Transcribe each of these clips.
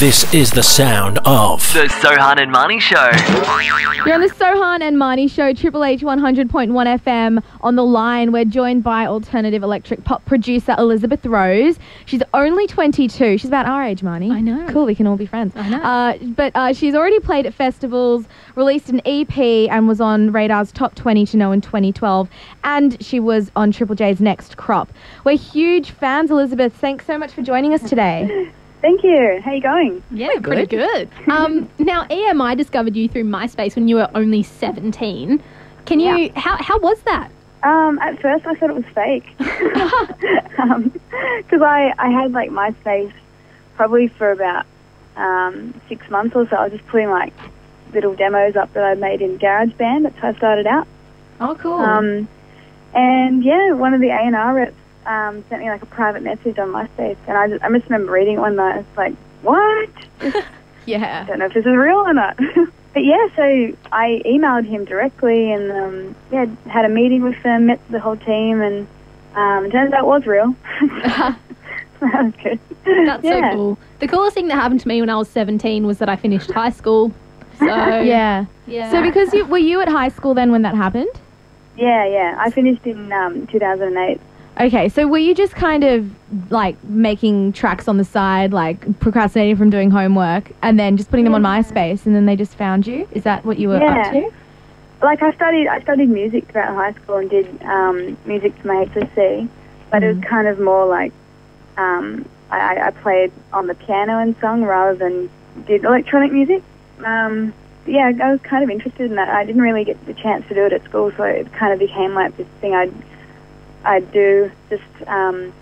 This is the sound of the Sohan and Marni Show. You're on the Sohan and Marni Show, Triple H 100.1 FM. On the line, we're joined by alternative electric pop producer Elizabeth Rose. She's only 22. She's about our age, Marni. I know. Cool, we can all be friends. I know. But she's already played at festivals, released an EP, and was on Radar's Top 20 to Know in 2012. And she was on Triple J's Next Crop. We're huge fans, Elizabeth. Thanks so much for joining us today. Thank you. How you going? Yeah, pretty good. Now, EMI discovered you through MySpace when you were only 17. Can you? How was that? At first, I thought it was fake because I had like MySpace probably for about 6 months or so. I was just putting like little demos up that I made in GarageBand. That's how I started out. Oh, cool. And yeah, one of the A&R reps sent me like a private message on MySpace, and I just remember reading it one night. It's like, what? Yeah. I don't know if this is real or not. But yeah, so I emailed him directly, and had a meeting with them, met the whole team, and it turns out it was real. That was good. That's so cool. The coolest thing that happened to me when I was 17 was that I finished high school. So Yeah. Yeah. So were you at high school then when that happened? Yeah. I finished in 2008. Okay, so were you just kind of like making tracks on the side, like procrastinating from doing homework, and then just putting them on MySpace, and then they just found you? Is that what you were up to? Like I studied music throughout high school and did music to my HSC, but it was kind of more like I played on the piano and sung rather than did electronic music. I was kind of interested in that. I didn't really get the chance to do it at school, so it kind of became like this thing I'd do just in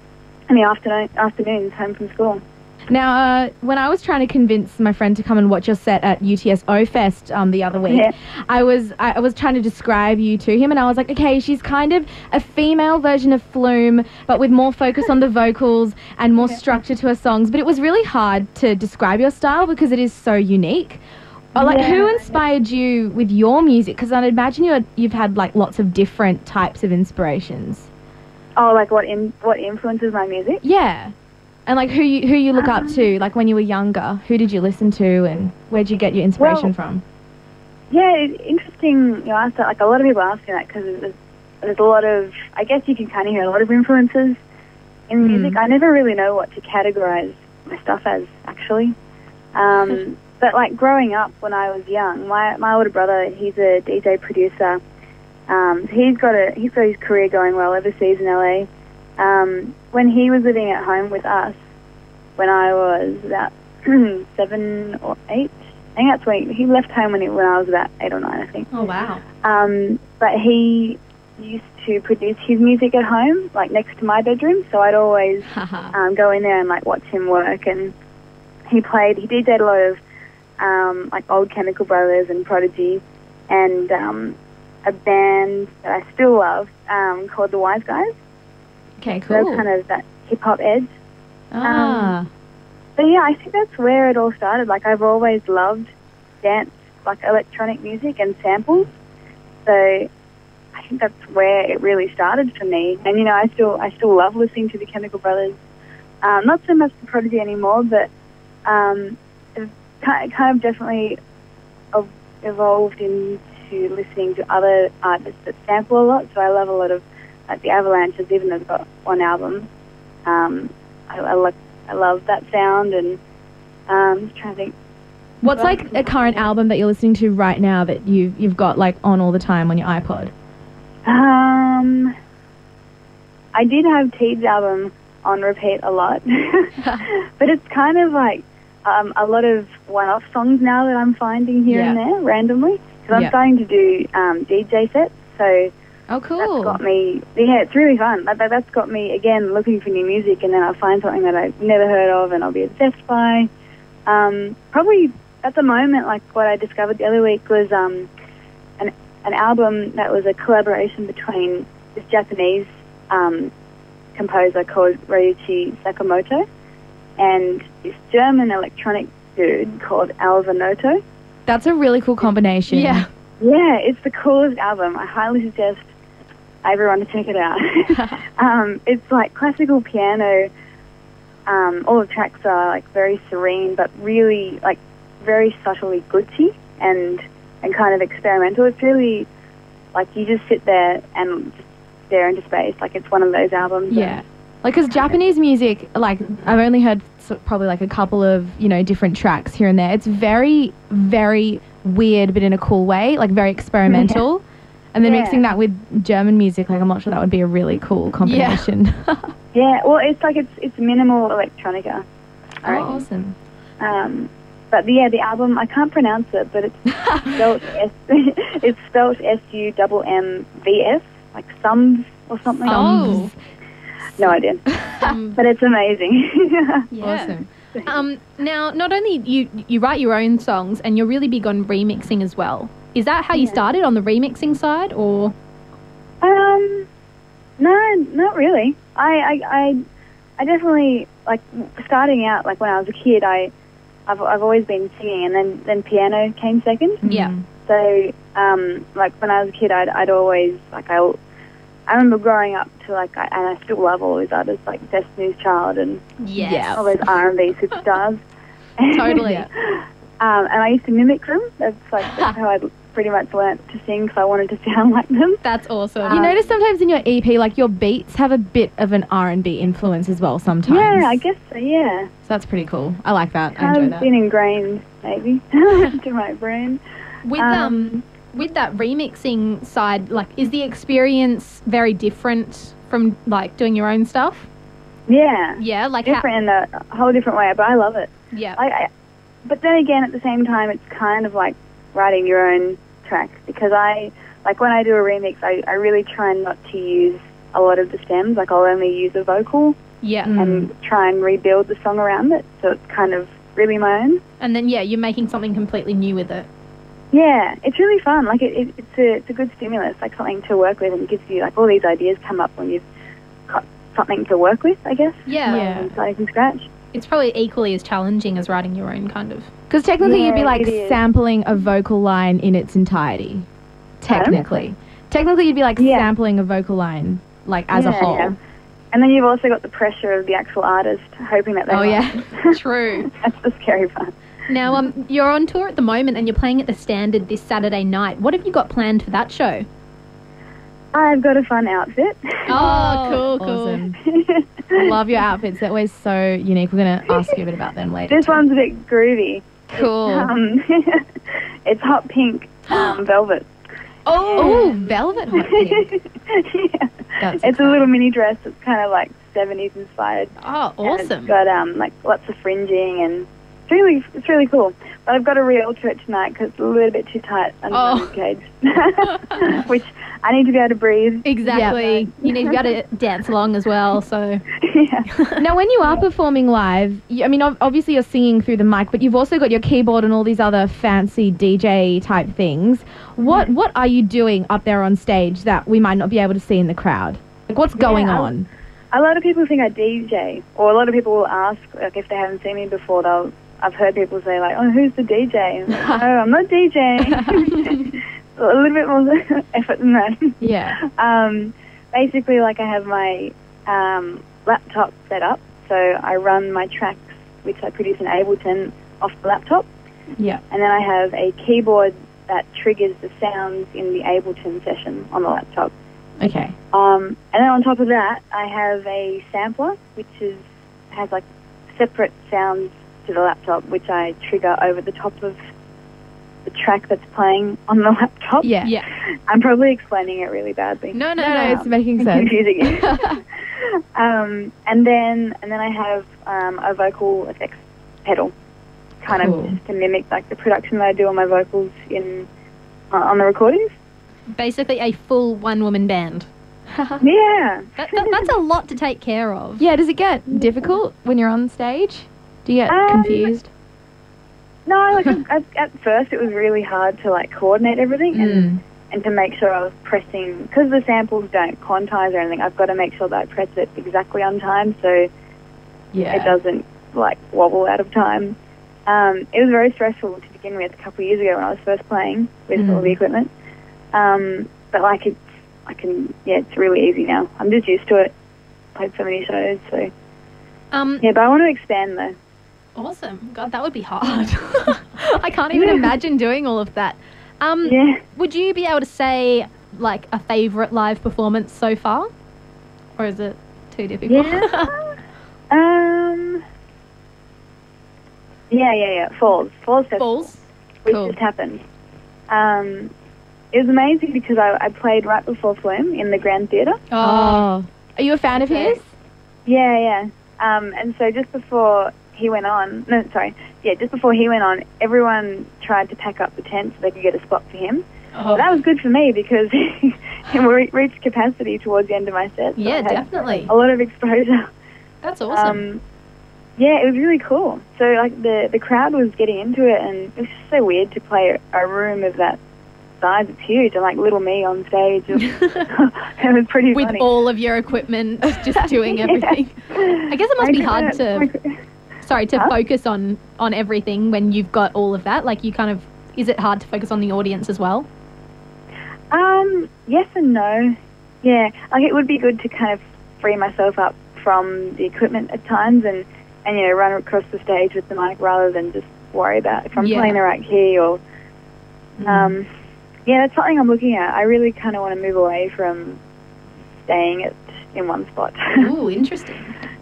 the afternoons home from school. Now, when I was trying to convince my friend to come and watch your set at UTSO Fest the other week, I was trying to describe you to him, and I was like, okay, she's kind of a female version of Flume, but with more focus on the vocals and more structure to her songs. But it was really hard to describe your style because it is so unique. Who inspired you with your music? Because I'd imagine you've had like lots of different types of inspirations. Oh, like what influences my music? Yeah. And like who you look up to, like when you were younger, who did you listen to, and where did you get your inspiration from? Yeah, it's interesting you asked that. Like a lot of people ask me that because there's a lot of, I guess you can kind of hear a lot of influences in music. I never really know what to categorize my stuff as, actually. But like growing up when I was young, my older brother, he's a DJ producer. He's got his career going well overseas in LA. When he was living at home with us, when I was about 7 or 8, I think that's when he left home when I was about 8 or 9, I think. Oh, wow. But he used to produce his music at home, like next to my bedroom, so I'd always go in there and like watch him work. And he DJed a lot of like old Chemical Brothers and Prodigy, and a band that I still love called The Wise Guys. Okay, cool. So kind of that hip-hop edge. Ah. But yeah, I think that's where it all started. Like I've always loved dance, like electronic music and samples. So I think that's where it really started for me. And I still love listening to the Chemical Brothers. Not so much the Prodigy anymore, but it's kind of definitely evolved into listening to other artists that sample a lot. So I love a lot of like the Avalanches, even though they've got one album. I love that sound, and I'm just trying to think. What's like a current album that you're listening to right now that you've got like on all the time on your iPod? I did have Teed's album on repeat a lot, but it's kind of like a lot of one-off songs now that I'm finding here and there randomly. Because I'm starting to do DJ sets, so cool. That's got me, it's really fun. That's got me, again, looking for new music, and then I'll find something that I've never heard of and I'll be obsessed by. Probably at the moment, like what I discovered the other week was an album that was a collaboration between this Japanese composer called Ryuichi Sakamoto and this German electronic dude called Alva Noto. That's a really cool combination. Yeah, it's the coolest album. I highly suggest everyone to check it out. It's like classical piano all the tracks are like very serene, but really like very subtly glitchy and kind of experimental. It's really like you just sit there and just stare into space. Like it's one of those albums. Yeah. Like, because Japanese music, like, I've only heard probably like a couple of, you know, different tracks here and there. It's very, very weird, but in a cool way, like very experimental. And then mixing that with German music, like, I'm not sure that would be a really cool combination. Yeah, well, it's like it's minimal electronica. Awesome. But the album, I can't pronounce it, but it's spelled SUMMVS, like Sums or something. Oh. No idea. But it's amazing. Yeah. Awesome. Now, not only you write your own songs, and you're really big on remixing as well. Is that how you started, on the remixing side, or? No, not really. I definitely, like, starting out, like when I was a kid, I've always been singing, and then piano came second. Yeah. So, like when I was a kid, I'd always, like, I remember growing up to, like, and I still love all those artists, like Destiny's Child and all those R&B superstars. Totally. And I used to mimic them. That's how I pretty much learnt to sing, because I wanted to sound like them. That's awesome. You notice sometimes in your EP, like, your beats have a bit of an R&B influence as well sometimes. Yeah, I guess so, yeah. So that's pretty cool. I like that. I It's enjoy that. been ingrained, maybe, into my brain. With that remixing side, like, is the experience very different from, like, doing your own stuff? Yeah. Yeah, like different in a whole different way, but I love it. Yeah. But then again, at the same time, it's kind of like writing your own track, because when I do a remix, I really try not to use a lot of the stems. Like, I'll only use a vocal and try and rebuild the song around it, so it's kind of really my own. And then, you're making something completely new with it. Yeah, it's really fun. Like, it's a good stimulus, like something to work with, and it gives you, like, all these ideas come up when you've got something to work with, I guess. Yeah. Starting from scratch. It's probably equally as challenging as writing your own, kind of. Because technically you'd be, like, it is. sampling a vocal line in its entirety. Technically. Technically you'd be, like, sampling a vocal line, like, as a whole. Yeah. And then you've also got the pressure of the actual artist, hoping that they like it. True. That's the scary part. Now, you're on tour at the moment, and you're playing at the Standard this Saturday night. What have you got planned for that show? I've got a fun outfit. Oh, cool. Awesome. I love your outfits. They're always so unique. We're going to ask you a bit about them later. This one's a bit groovy. Cool. It's hot pink velvet. Oh, velvet hot pink. It's a little mini dress that's kind of like 70s inspired. Oh, awesome. It's got like lots of fringing, and it's really cool. But I've got to re-alter it tonight because it's a little bit too tight under my ribcage, which I need to be able to breathe. Exactly. Yeah. You need to be able to dance along as well. So. Now, when you are performing live, I mean, obviously you're singing through the mic, but you've also got your keyboard and all these other fancy DJ type things. What are you doing up there on stage that we might not be able to see in the crowd? Like, what's going on? A lot of people think I DJ, or a lot of people will ask, like, if they haven't seen me before, I've heard people say, like, oh, who's the DJ? And I'm like, no, I'm not DJing. A little bit more effort than that. Yeah. Basically, like, I have my laptop set up, so I run my tracks, which I produce in Ableton, off the laptop. Yeah. And then I have a keyboard that triggers the sounds in the Ableton session on the laptop. Okay. And then on top of that, I have a sampler, which has like separate sounds to the laptop, which I trigger over the top of the track that's playing on the laptop. Yeah. I'm probably explaining it really badly. No, it's making sense. Confusing it. And then I have a vocal effects pedal, kind of just to mimic like the production that I do on my vocals on the recordings. Basically a full one-woman band. Yeah. That's a lot to take care of. Yeah, does it get difficult when you're on stage? Do you get confused? No, like at first it was really hard to like coordinate everything and to make sure I was pressing, because the samples don't quantize or anything, I've got to make sure that I press it exactly on time so it doesn't like wobble out of time. It was very stressful to begin with a couple of years ago when I was first playing with all the equipment. But like it's really easy now. I'm just used to it. Played so many shows, so Yeah, but I want to expand though. Awesome. God, that would be hard. I can't even imagine doing all of that. Yeah. Would you be able to say, like, a favourite live performance so far? Or is it too difficult? Yeah. Falls Festival. Falls? Which Cool. just happened. It was amazing because I played right before Flim in the Grand Theatre. Oh. Are you a fan of his? Yeah. And so just before he went on, everyone tried to pack up the tent so they could get a spot for him. Oh. That was good for me because we reached capacity towards the end of my set. So Yeah, I had definitely. a lot of exposure. That's awesome. Yeah, it was really cool. So like the crowd was getting into it, and it was just so weird to play a room of that size. It's huge, and like little me on stage. It was pretty With funny. all of your equipment, just doing everything. I guess it must be hard to focus on everything when you've got all of that. Like, is it hard to focus on the audience as well? Yes and no. Yeah, like it would be good to kind of free myself up from the equipment at times and run across the stage with the mic rather than just worry about if I'm playing the right key or yeah, that's something I'm looking at. I really kind of want to move away from staying in one spot. Ooh, interesting.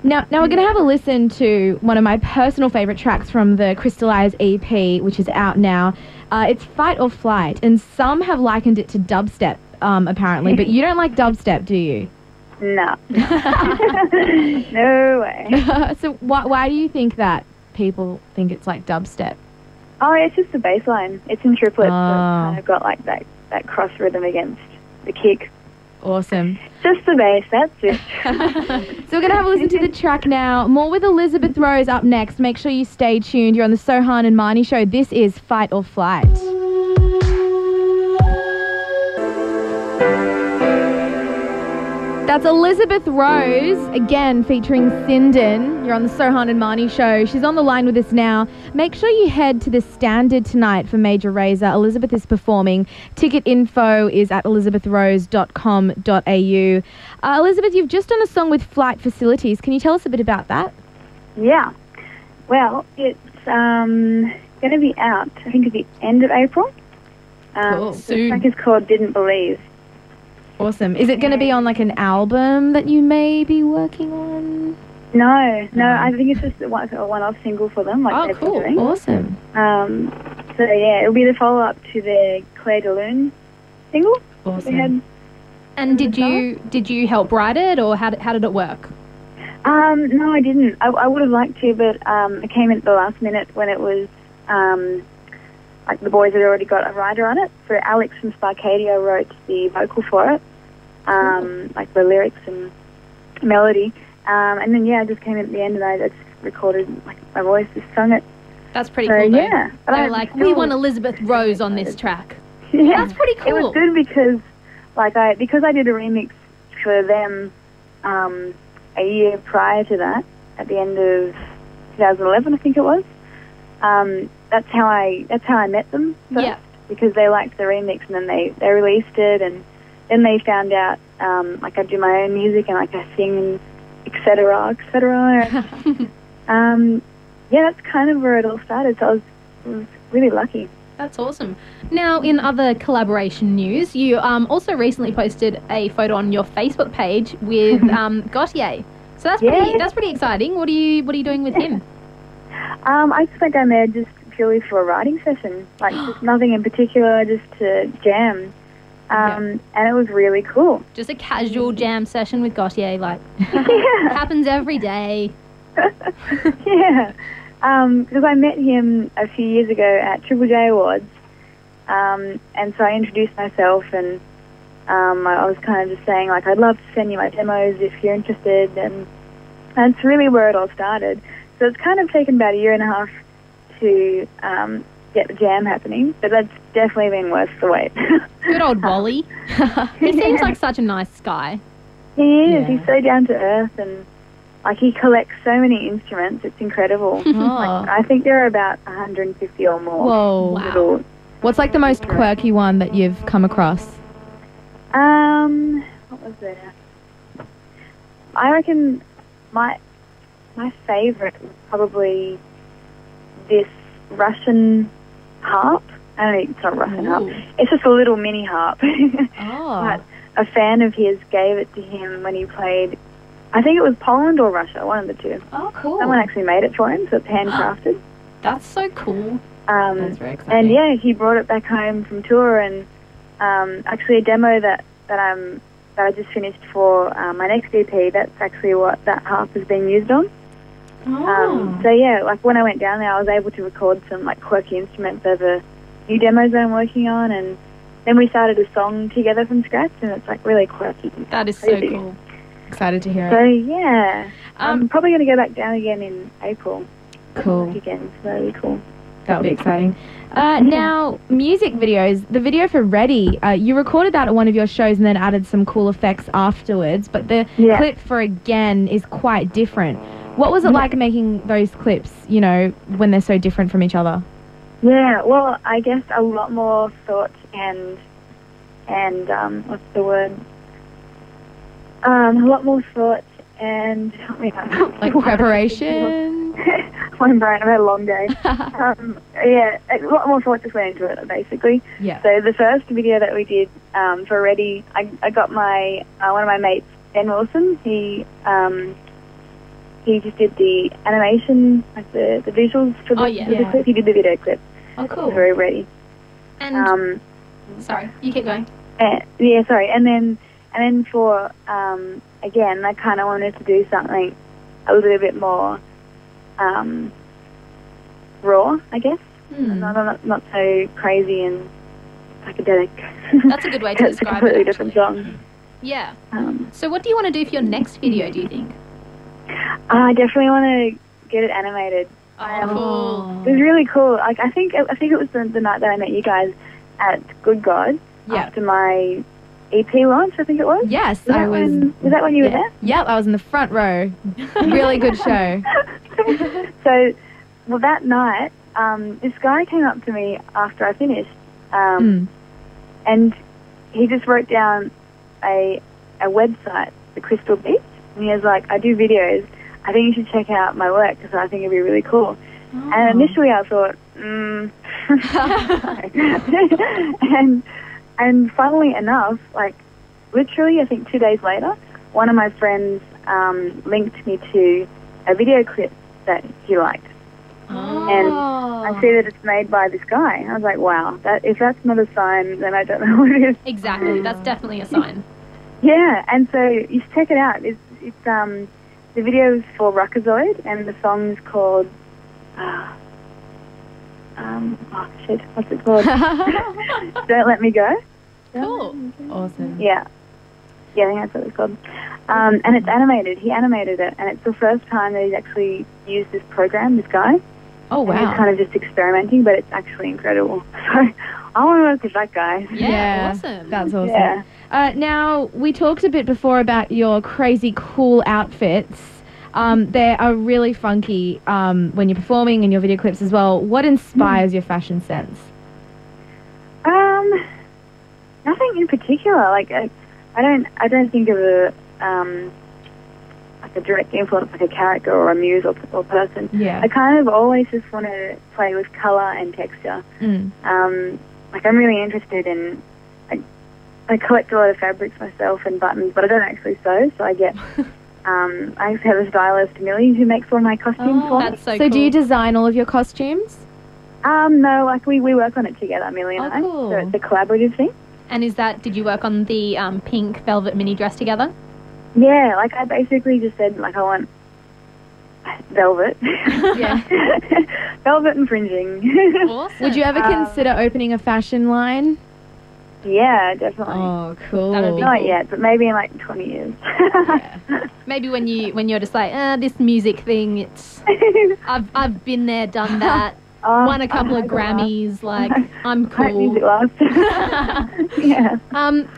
Now we're going to have a listen to one of my personal favourite tracks from the Crystallize EP, which is out now. It's Fight or Flight, and some have likened it to dubstep, apparently, but you don't like dubstep, do you? No. No way. So why do you think that people think it's like dubstep? Oh, it's just the bass line. It's in triplets, so it's Oh. kind of got like that cross rhythm against the kick. Awesome. Just the bass, that's it. So we're going to have a listen to the track now. More with Elizabeth Rose up next. Make sure you stay tuned. You're on the Sohan and Marni show. This is Fight or Flight. That's Elizabeth Rose, again featuring Sinden. You're on the Sohan and Marni show. She's on the line with us now. Make sure you head to the Standard tonight for Major Razor. Elizabeth is performing. Ticket info is at elizabethrose.com.au. Elizabeth, you've just done a song with Flight Facilities. Can you tell us a bit about that? Yeah. Well, it's going to be out, I think, at the end of April. Cool. The Soon. track is called Didn't Believe. Awesome. Is it going to be on like an album that you may be working on? No, I think it's just a one-off single for them. Like they've been cool. doing. Awesome. So yeah, it'll be the follow-up to the Claire de Lune single. Awesome. We had. And did you help write it, or how did it work? No, I didn't. I would have liked to, but it came in at the last minute when it was like the boys had already got a writer on it. So Alex from Sparkadia wrote the vocal for it, like the lyrics and melody. And then I just came in at the end and I just recorded like my voice, just sung it. That's pretty cool. Though. Yeah, They're like, we want Elizabeth Rose on this track. Yeah, That's pretty cool. It was good because I did a remix for them a year prior to that, at the end of 2011, I think it was. That's how I met them first, because they liked the remix, and then they released it, and then they found out like I do my own music and like I sing, etc. Yeah, that's kind of where it all started. So I was really lucky. That's awesome. Now, in other collaboration news, you also recently posted a photo on your Facebook page with Gautier. So that's pretty exciting. What are you doing with him? I just went down there just purely for a writing session, like just nothing in particular, just to jam. And it was really cool. Just a casual jam session with Gautier, like happens every day. Yeah. Because I met him a few years ago at Triple J Awards, and so I introduced myself, and I was kind of just saying, like, I'd love to send you my demos if you're interested, and that's really where it all started. So it's kind of taken about a year and a half to get the jam happening, but that's definitely been worth the wait. Good old Wally. He seems like such a nice guy. He is. He's so down to earth, and like he collects so many instruments. It's incredible. Like, I think there are about 150 or more. Whoa. Little, What's like the most quirky one that you've come across? what was there? I reckon my favourite was probably this Russian harp. I don't know, it's not Russian harp. It's just a little mini harp. But a fan of his gave it to him when he played, I think it was Poland or Russia, one of the two. Oh, cool. Someone actually made it for him, so it's handcrafted. That's so cool. That's very exciting. And yeah, he brought it back home from tour, and actually a demo that I just finished for my next EP, that's actually what that harp has been used on. So yeah, like when I went down there, I was able to record some like quirky instruments over new demos that I'm working on, and then we started a song together from scratch, and it's like really quirky. That is so cool. Excited to hear So it. yeah, I'm probably going to go back down again in April. Cool. Again, so that'll be cool. That would be exciting. Now, music videos. The video for Ready, you recorded that at one of your shows and then added some cool effects afterwards, but the clip for Again is quite different. What was it like making those clips, you know, when they're so different from each other? Yeah, well, I guess a lot more thought and what's the word? A lot more thought and like preparation. My brain, I've had a long day. Yeah, a lot more thought just went into it, basically. Yeah. So the first video that we did for Ready, I got my one of my mates, Ben Wilson. He just did the animation, like the visuals for the clip. He did the video clip. Oh, cool. For Ready. And sorry, you keep going. Yeah, sorry. And then for Again, I kind of wanted to do something a little bit more raw, I guess. Not so crazy and academic. That's a good way to describe it. It's a completely different song. Yeah. So what do you want to do for your next video, do you think? I definitely want to get it animated. Cool. It was really cool. Like I think it was the night that I met you guys at Good God. After my EP launch, I think it was. Yes, I was. Was that when you were there? Yep, I was in the front row. Really good show. So, well, that night, this guy came up to me after I finished, and he just wrote down a website, the Crystal Beach, and he was like, "I do videos. I think you should check out my work because I think it'd be really cool." And initially, I thought, and funnily enough, like literally, I think 2 days later, one of my friends linked me to a video clip that he liked. And I see that it's made by this guy. I was like, wow, if that's not a sign, then I don't know what it is. Exactly, that's definitely a sign. Yeah, and so you should check it out. It's the video is for Ruckazoid, and the song's called what's it called? Don't Let Me Go. Cool. Awesome. Yeah, I think that's what it's called. And it's animated. He animated it, and it's the first time that he's actually used this program, this guy. Oh, wow. And he's kind of just experimenting, but it's actually incredible. So I want to work with that guy. Yeah, awesome. That's awesome. Yeah. Now, we talked a bit before about your crazy cool outfits. They are really funky when you're performing and your video clips as well. What inspires your fashion sense? Nothing in particular. Like I don't think of a direct influence, like a character or a muse or person. Yeah. I kind of always just want to play with color and texture. Like I'm really interested in. I collect a lot of fabrics myself and buttons, but I don't actually sew, so I get. I actually have a stylist, Millie, who makes all my costumes for me. That's so So cool. do you design all of your costumes? No, like we work on it together, Millie and I. Cool. So it's a collaborative thing. And did you work on the pink velvet mini dress together? Yeah, like I basically just said, like I want velvet. Yeah. Velvet and fringing. Awesome. Would you ever consider opening a fashion line? Yeah, definitely. Oh, cool. That would be Not cool. yet, but maybe in like 20 years. Maybe when you're just like, this music thing, it's I've been there, done that, won a couple of Grammys, like I'm Hope music cool. lasts. Yeah.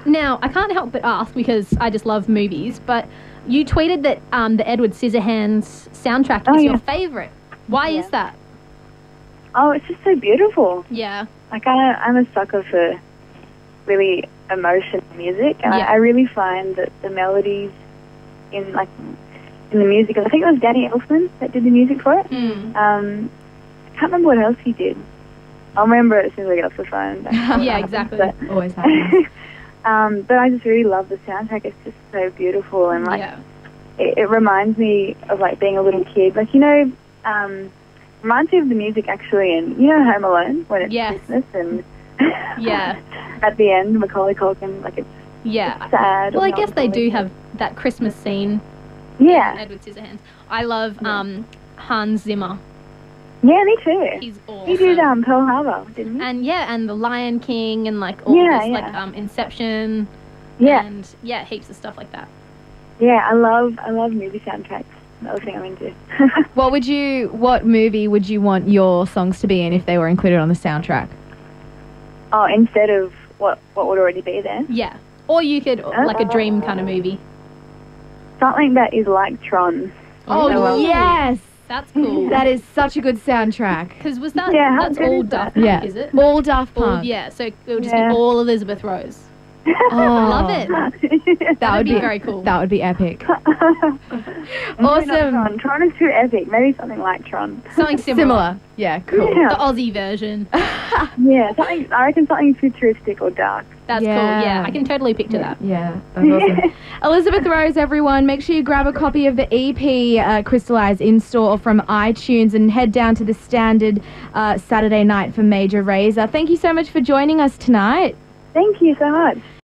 Now I can't help but ask because I just love movies, but you tweeted that the Edward Scissorhands soundtrack is your favorite. Why is that? Oh, it's just so beautiful. Yeah. Like I'm a sucker for really emotional music, and Yeah. I really find that the melodies in like in the music. I think it was Danny Elfman that did the music for it. I can't remember what else he did. I'll remember it as soon as I get off the phone. Yeah, exactly. But, Always happens. but I just really love the soundtrack. It's just so beautiful, and like it reminds me of like being a little kid. Like, you know, reminds me of the music actually, and you know Home Alone when it's Christmas and at the end Macaulay Culkin, like it's sad. Well, I guess they do have that Christmas scene. Yeah. In Edward Scissorhands. I love Hans Zimmer. Yeah, me too. He's awesome. He did Pearl Harbor, didn't he? And The Lion King and like all this like Inception. Yeah. And heaps of stuff like that. Yeah, I love movie soundtracks. Another thing I'm into. What movie would you want your songs to be in if they were included on the soundtrack? Oh, instead of what would already be there? Yeah. Or you could like a dream kind of movie. Something that is like Tron. Yes. That's cool. That is such a good soundtrack. Because that's all Daft Punk, is it? All Daft Punk. So it would just be all Elizabeth Rose. Oh, love it. That would be very cool. That would be epic. Awesome. Tron is too epic. Maybe something like Tron. Something similar. Yeah, cool. Yeah. The Aussie version. Yeah, I reckon something futuristic or dark. That's cool. Yeah, I can totally picture that. Yeah, that's awesome. Elizabeth Rose, everyone, make sure you grab a copy of the EP Crystallize in store from iTunes and head down to the Standard Saturday night for Major Razor. Thank you so much for joining us tonight. Thank you so much.